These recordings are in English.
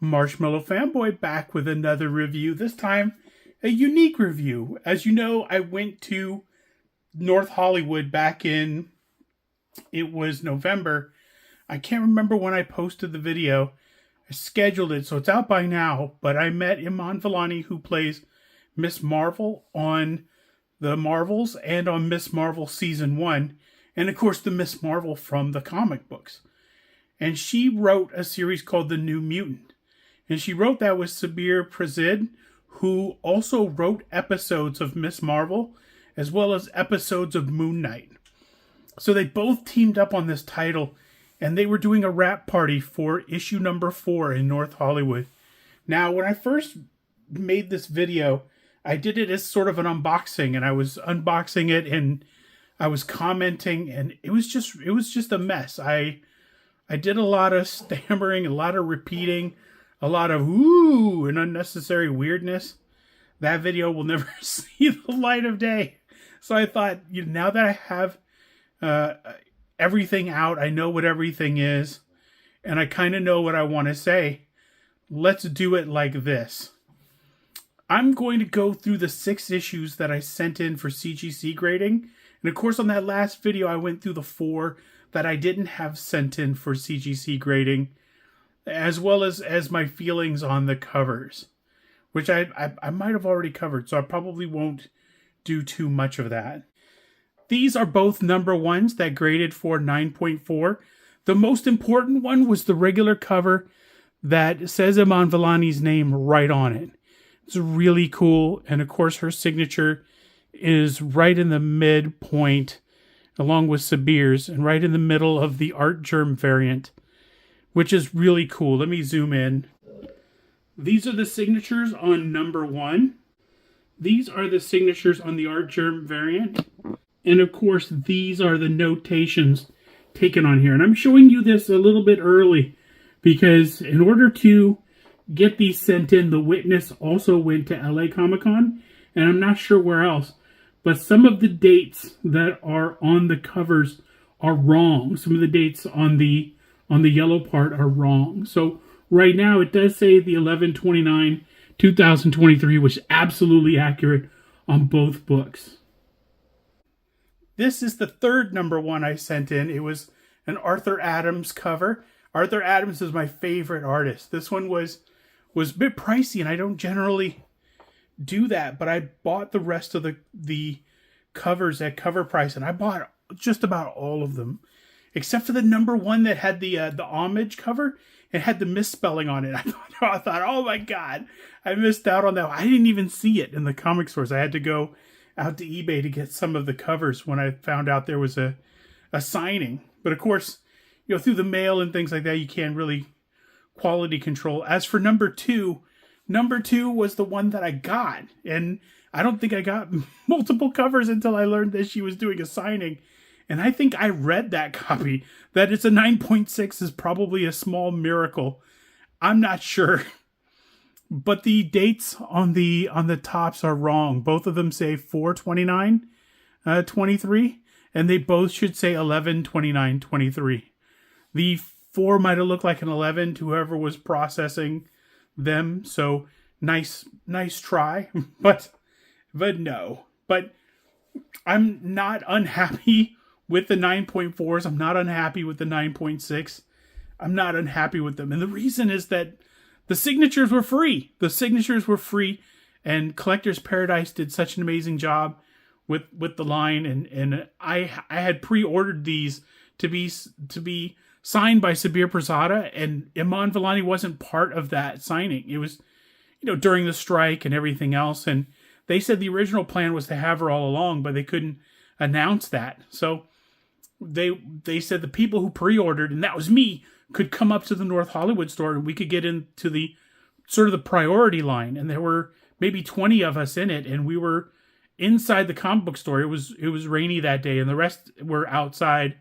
Marshmallow Fanboy back with another review, this time a unique review. As you know, I went to North Hollywood back in, it was November. I can't remember when I posted the video. I scheduled it, so it's out by now, but I met Iman Vellani, who plays Miss Marvel on the Marvels and on Miss Marvel Season 1, and of course the Miss Marvel from the comic books. And she wrote a series called The New Mutant. And she wrote that with Sabir Pirzada, who also wrote episodes of Miss Marvel, as well as episodes of Moon Knight. So they both teamed up on this title, and they were doing a wrap party for issue number 4 in North Hollywood. Now, when I first made this video, I did it as sort of an unboxing, and I was unboxing it, and I was commenting, and it was just a mess. I did a lot of stammering, a lot of repeating, a lot of ooh and unnecessary weirdness. That video will never see the light of day. So I thought, now that I have everything out, I know what everything is, and I kind of know what I want to say, let's do it like this. I'm going to go through the 6 issues that I sent in for CGC grading. And of course, on that last video, I went through the 4 that I didn't have sent in for CGC grading, as well as my feelings on the covers, which I might have already covered, so I probably won't do too much of that. These are both number 1s that graded for 9.4. The most important one was the regular cover that says Iman Vellani's name right on it. It's really cool, and of course her signature is right in the midpoint, along with Sabir's, and right in the middle of the Art Germ variant, which is really cool. Let me zoom in. These are the signatures on number 1. These are the signatures on the Art Germ variant. And of course, these are the notations taken on here. And I'm showing you this a little bit early because in order to get these sent in, the witness also went to LA Comic-Con, and I'm not sure where else. But some of the dates that are on the covers are wrong. Some of the dates on the yellow part are wrong. So right now it does say the 11/29/2023, which is absolutely accurate on both books. This is the 3rd number 1 I sent in. It was an Arthur Adams cover. Arthur Adams is my favorite artist. This one was a bit pricey, and I don't generally do that, but I bought the rest of the covers at cover price, and I bought just about all of them, except for the number 1 that had the homage cover. It had the misspelling on it. I thought, oh my god, I missed out on that. I didn't even see it in the comic stores. I had to go out to eBay to get some of the covers when I found out there was a signing. But of course, through the mail and things like that, you can't really quality control. As for number 2 was the one that I got, and I don't think I got multiple covers until I learned that she was doing a signing. And I think I read that copy. That it's a 9.6 is probably a small miracle. I'm not sure. But the dates on the tops are wrong. Both of them say 4/29/23, and they both should say 11/29/23. The 4 might have looked like an 11 to whoever was processing them. So nice try, but no. But I'm not unhappy with the 9.4s. I'm not unhappy with the 9.6. I'm not unhappy with them. And the reason is that the signatures were free. The signatures were free, and Collector's Paradise did such an amazing job with the line. And I had pre-ordered these to be signed by Sabir Pirzada, and Iman Vellani wasn't part of that signing. It was, during the strike and everything else. And they said the original plan was to have her all along, but they couldn't announce that. So they said the people who pre-ordered, and that was me, could come up to the North Hollywood store and we could get into the sort of the priority line. And there were maybe 20 of us in it, and we were inside the comic book store. It was rainy that day, and the rest were outside,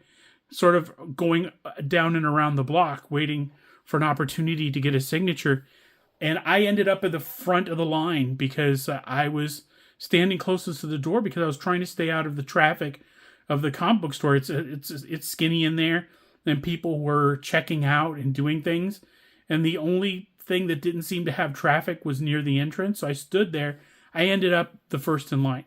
sort of going down and around the block, waiting for an opportunity to get a signature. And I ended up at the front of the line because I was standing closest to the door because I was trying to stay out of the traffic of the comic book store. It's skinny in there, and people were checking out and doing things. And the only thing that didn't seem to have traffic was near the entrance, so I stood there. I ended up the first in line.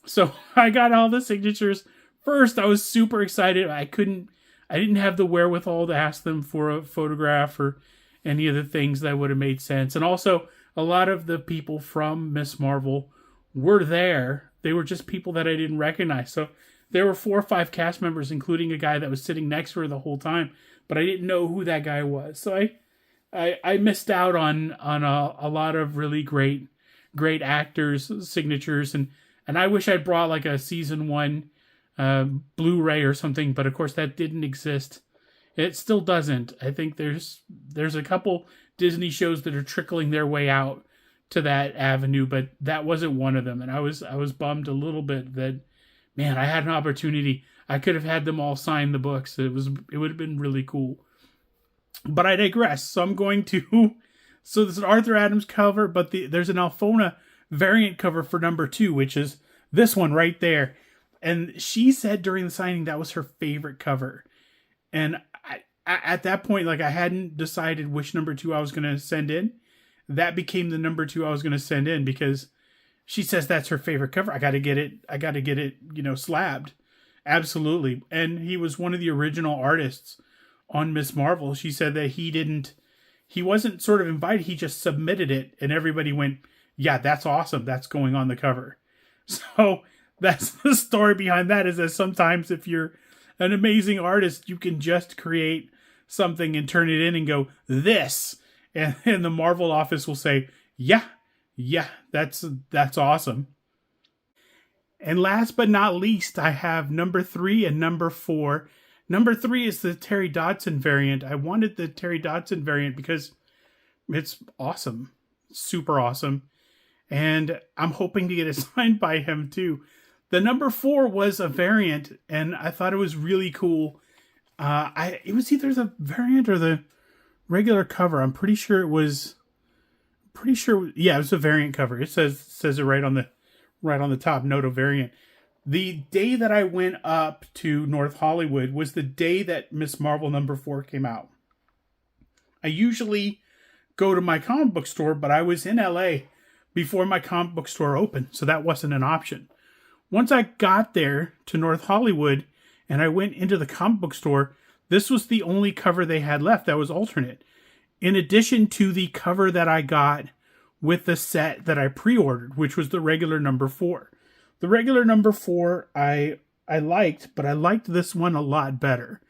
So I got all the signatures. First, I was super excited. I didn't have the wherewithal to ask them for a photograph or any of the things that would have made sense. And also, a lot of the people from Miss Marvel were there. They were just people that I didn't recognize. So there were 4 or 5 cast members, including a guy that was sitting next to her the whole time, but I didn't know who that guy was. So I missed out on a lot of really great actors' signatures, and I wish I'd brought like a season 1 Blu-ray or something, but of course that didn't exist. It still doesn't. I think there's a couple Disney shows that are trickling their way out to that avenue, but that wasn't one of them, and I was bummed a little bit that, man, I had an opportunity. I could have had them all sign the books. It would have been really cool. But I digress. So I'm going to. So there's an Arthur Adams cover, but there's an Alfona variant cover for number 2, which is this one right there. And she said during the signing that was her favorite cover. And at that point, like, I hadn't decided which number 2 I was going to send in. That became the number 2 I was going to send in because she says that's her favorite cover. I got to get it, slabbed. Absolutely. And he was one of the original artists on Miss Marvel. She said that he wasn't sort of invited. He just submitted it and everybody went, yeah, that's awesome. That's going on the cover. So that's the story behind that, is that sometimes if you're an amazing artist, you can just create something and turn it in and go, this. And the Marvel office will say, yeah, that's awesome. And last but not least, I have number 3 and number 4. Number 3 is the Terry Dodson variant. I wanted the Terry Dodson variant because it's awesome. Super awesome. And I'm hoping to get it signed by him too. The number 4 was a variant, and I thought it was really cool. It was either the variant or the regular cover. I'm pretty sure it was. Yeah, it was a variant cover. It says it right on the top. Note of variant. The day that I went up to North Hollywood was the day that Miss Marvel number 4 came out. I usually go to my comic book store, but I was in LA before my comic book store opened, so that wasn't an option. Once I got there to North Hollywood and I went into the comic book store, this was the only cover they had left that was alternate. In addition to the cover that I got with the set that I pre-ordered, which was the regular number 4. The regular number 4 I liked, but I liked this one a lot better.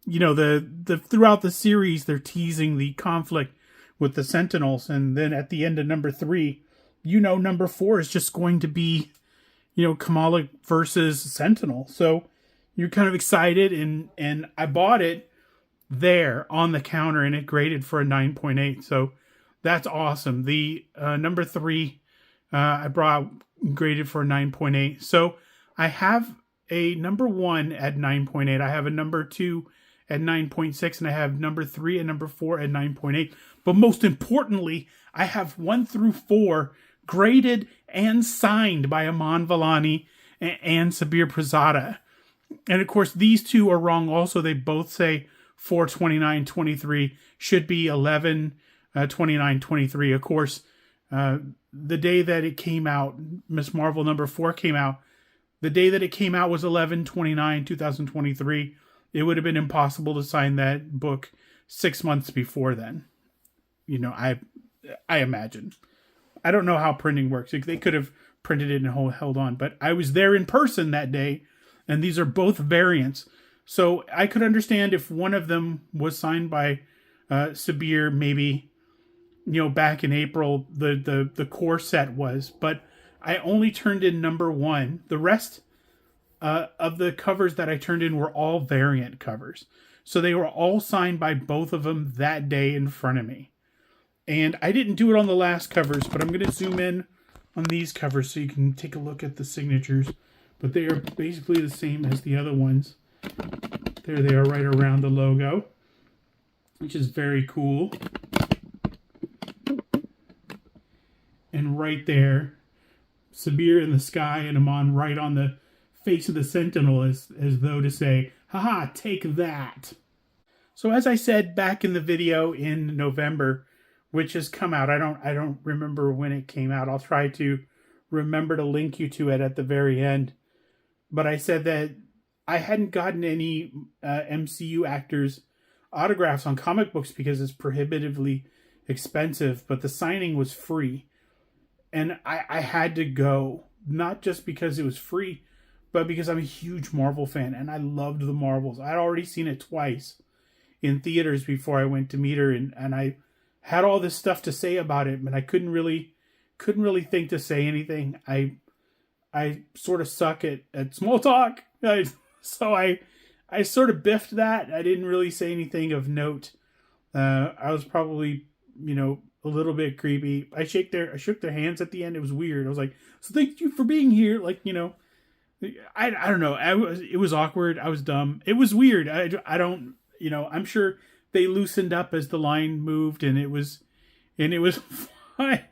The throughout the series they're teasing the conflict with the Sentinels, and then at the end of number 3, number 4 is just going to be, Kamala versus Sentinel. So you're kind of excited, and I bought it there on the counter, and it graded for a 9.8. So that's awesome. The number 3 I brought graded for a 9.8. So I have a number 1 at 9.8. I have a number 2 at 9.6, and I have number 3 and number 4 at 9.8. But most importantly, I have 1 through 4 graded and signed by Iman Vellani and Sabir Pirzada. And of course, these two are wrong also. They both say 4/29/23, should be 11/29/23. Of course, the day that it came out, Miss Marvel number 4 came out, the day that it came out was 11/29/2023. It would have been impossible to sign that book 6 months before then. I imagine. I don't know how printing works. They could have printed it and held on, but I was there in person that day, and these are both variants. So I could understand if one of them was signed by Sabir, maybe, back in April, the core set was, but I only turned in number 1. The rest of the covers that I turned in were all variant covers. So they were all signed by both of them that day in front of me. And I didn't do it on the last covers, but I'm going to zoom in on these covers so you can take a look at the signatures. But they are basically the same as the other ones. There they are right around the logo, which is very cool. And right there, Sabir in the sky and Iman right on the face of the Sentinel as though to say, haha, take that. So as I said back in the video in November, which has come out. I don't remember when it came out. I'll try to remember to link you to it at the very end. But I said that I hadn't gotten any MCU actors' autographs on comic books because it's prohibitively expensive, but the signing was free. And I had to go, not just because it was free, but because I'm a huge Marvel fan and I loved the Marvels. I'd already seen it twice in theaters before I went to meet her, and I had all this stuff to say about it, but I couldn't really think to say anything. I sort of suck at small talk. So I sort of biffed that. I didn't really say anything of note. I was probably, a little bit creepy. I shook their hands at the end. It was weird. I was like, so thank you for being here. Like, I don't know. It was awkward. I was dumb. It was weird. I don't, I'm sure they loosened up as the line moved and it was fine.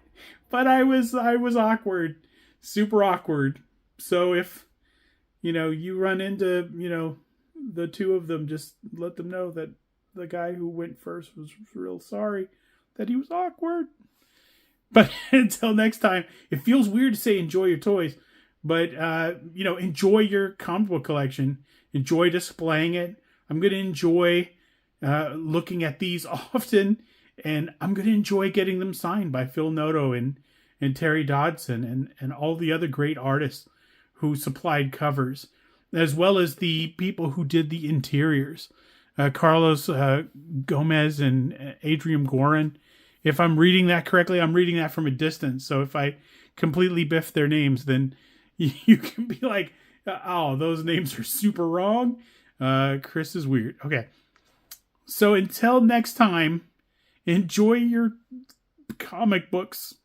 But I was awkward. Super awkward. So if, you run into, the two of them, just let them know that the guy who went first was real sorry that he was awkward. But until next time, it feels weird to say enjoy your toys, but, enjoy your comic book collection. Enjoy displaying it. I'm going to enjoy looking at these often, and I'm going to enjoy getting them signed by Phil Noto and Terry Dodson and all the other great artists who supplied covers, as well as the people who did the interiors. Carlos Gomez and Adrian Gorin. If I'm reading that correctly, I'm reading that from a distance. So if I completely biff their names, then you can be like, oh, those names are super wrong. Chris is weird. Okay. So until next time, enjoy your comic books.